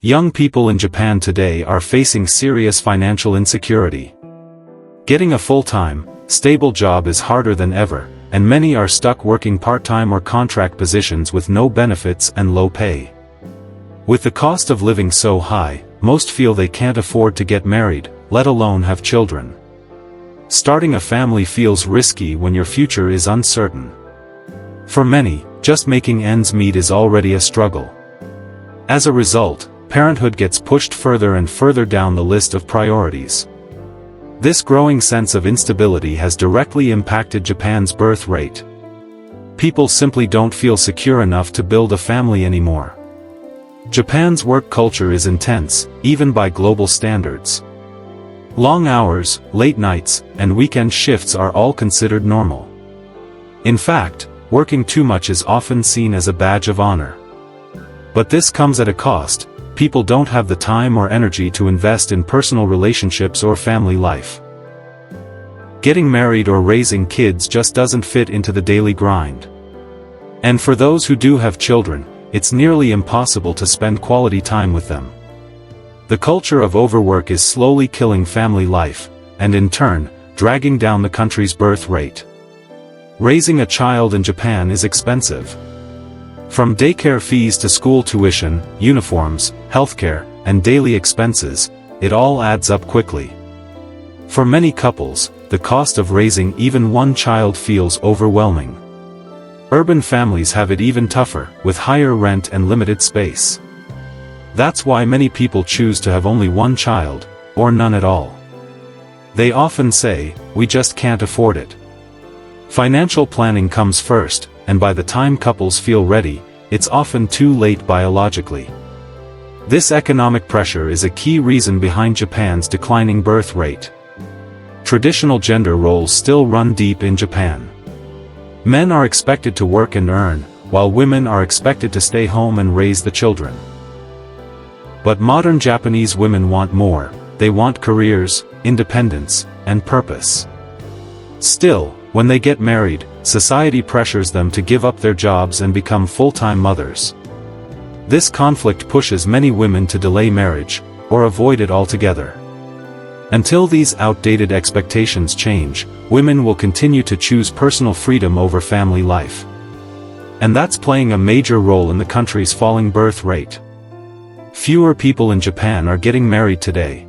Young people in Japan today are facing serious financial insecurity. Getting a full-time, stable job is harder than ever, and many are stuck working part-time or contract positions with no benefits and low pay. With the cost of living so high, most feel they can't afford to get married, let alone have children. Starting a family feels risky when your future is uncertain. For many, just making ends meet is already a struggle. As a result, parenthood gets pushed further and further down the list of priorities. This growing sense of instability has directly impacted Japan's birth rate. People simply don't feel secure enough to build a family anymore. Japan's work culture is intense, even by global standards. Long hours, late nights, and weekend shifts are all considered normal. In fact, working too much is often seen as a badge of honor. But this comes at a cost. People don't have the time or energy to invest in personal relationships or family life. Getting married or raising kids just doesn't fit into the daily grind. And for those who do have children, it's nearly impossible to spend quality time with them. The culture of overwork is slowly killing family life, and in turn, dragging down the country's birth rate. Raising a child in Japan is expensive. From daycare fees to school tuition, uniforms, healthcare, and daily expenses, it all adds up quickly. For many couples, the cost of raising even one child feels overwhelming. Urban families have it even tougher, with higher rent and limited space. That's why many people choose to have only one child, or none at all. They often say, "We just can't afford it." Financial planning comes first, and by the time couples feel ready, it's often too late biologically. This economic pressure is a key reason behind Japan's declining birth rate. Traditional gender roles still run deep in Japan. Men are expected to work and earn, while women are expected to stay home and raise the children. But modern Japanese women want more. They want careers, independence, and purpose. Still, when they get married, society pressures them to give up their jobs and become full-time mothers. This conflict pushes many women to delay marriage, or avoid it altogether. Until these outdated expectations change, women will continue to choose personal freedom over family life. And that's playing a major role in the country's falling birth rate. Fewer people in Japan are getting married today.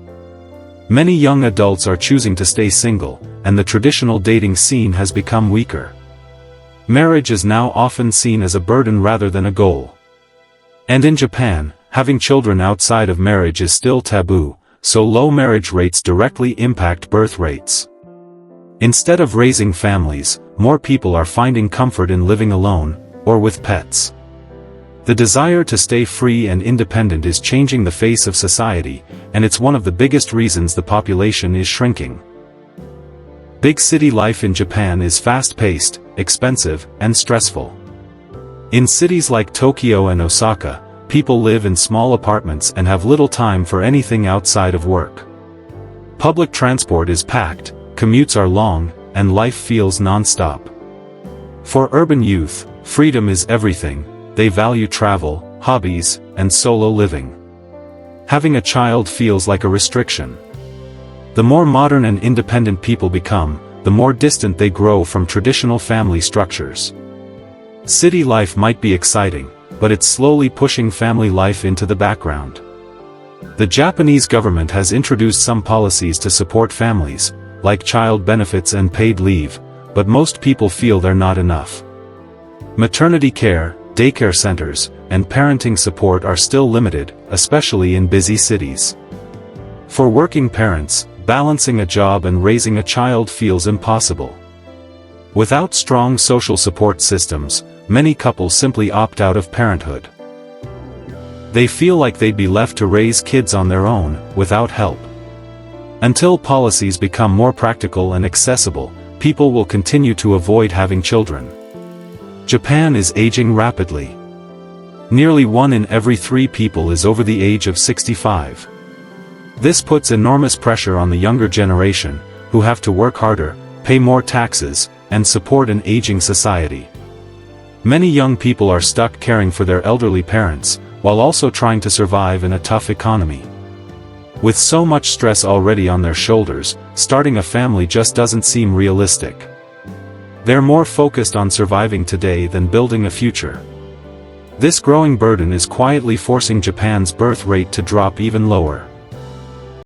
Many young adults are choosing to stay single, and the traditional dating scene has become weaker. Marriage is now often seen as a burden rather than a goal. And in Japan, having children outside of marriage is still taboo, so low marriage rates directly impact birth rates. Instead of raising families, more people are finding comfort in living alone, or with pets. The desire to stay free and independent is changing the face of society, and it's one of the biggest reasons the population is shrinking. Big city life in Japan is fast-paced, expensive, and stressful. In cities like Tokyo and Osaka, people live in small apartments and have little time for anything outside of work. Public transport is packed, commutes are long, and life feels non-stop. For urban youth, freedom is everything. They value travel, hobbies, and solo living. Having a child feels like a restriction. The more modern and independent people become, the more distant they grow from traditional family structures. City life might be exciting, but it's slowly pushing family life into the background. The Japanese government has introduced some policies to support families, like child benefits and paid leave, but most people feel they're not enough. Maternity care, daycare centers, and parenting support are still limited, especially in busy cities. For working parents, balancing a job and raising a child feels impossible. Without strong social support systems, many couples simply opt out of parenthood. They feel like they'd be left to raise kids on their own, without help. Until policies become more practical and accessible, people will continue to avoid having children. Japan is aging rapidly. Nearly 1 in every 3 people is over the age of 65. This puts enormous pressure on the younger generation, who have to work harder, pay more taxes, and support an aging society. Many young people are stuck caring for their elderly parents, while also trying to survive in a tough economy. With so much stress already on their shoulders, starting a family just doesn't seem realistic. They're more focused on surviving today than building a future. This growing burden is quietly forcing Japan's birth rate to drop even lower.